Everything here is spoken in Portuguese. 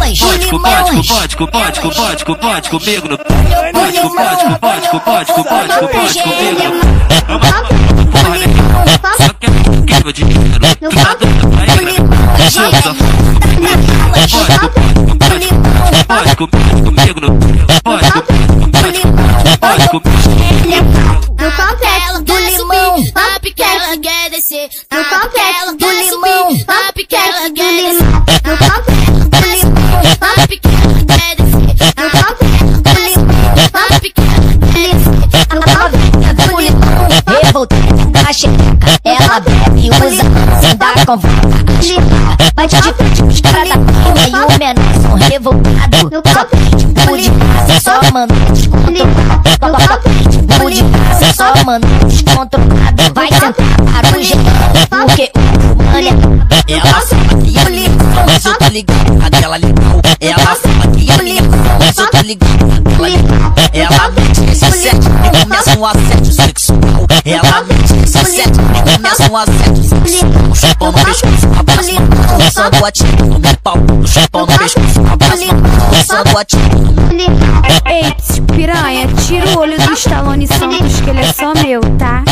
Pode comigo no pode comigo. Só quer meu dinheiro. Pode comigo no pode comigo. No complexo do limão, a piquela quer descer. No complexo do limão, a piquela quer descer. No complexo do limão, a piquela quer descer. No complexo do limão, a piquela quer descer. A novinha do limão, revoltada da xereca. Ela bebe e usa sem dar conversa. Bate de frente os caras da rua e o menor são revoltados. Só pitbull de casa, só manda descontrolado. Pitbull de casa, só manda descontrolado. Vai sentar para o geral, porque o mano é... Ela sabe que eu limão, mas eu tô ligado naquela legal. Ela sabe que eu limão, mas eu tô ligado naquela legal. Ela mete esse sete e começa um assédio sexual. Ela mete esse sete e começa um assédio sexual. Chupão no pescoço, abraço na mão, lançando a tira no meu pau. Chupão no pescoço, abraço na mão, lançando a tira. Ei, piranha, tira o olho do Stallone Santos que ele é só meu, tá?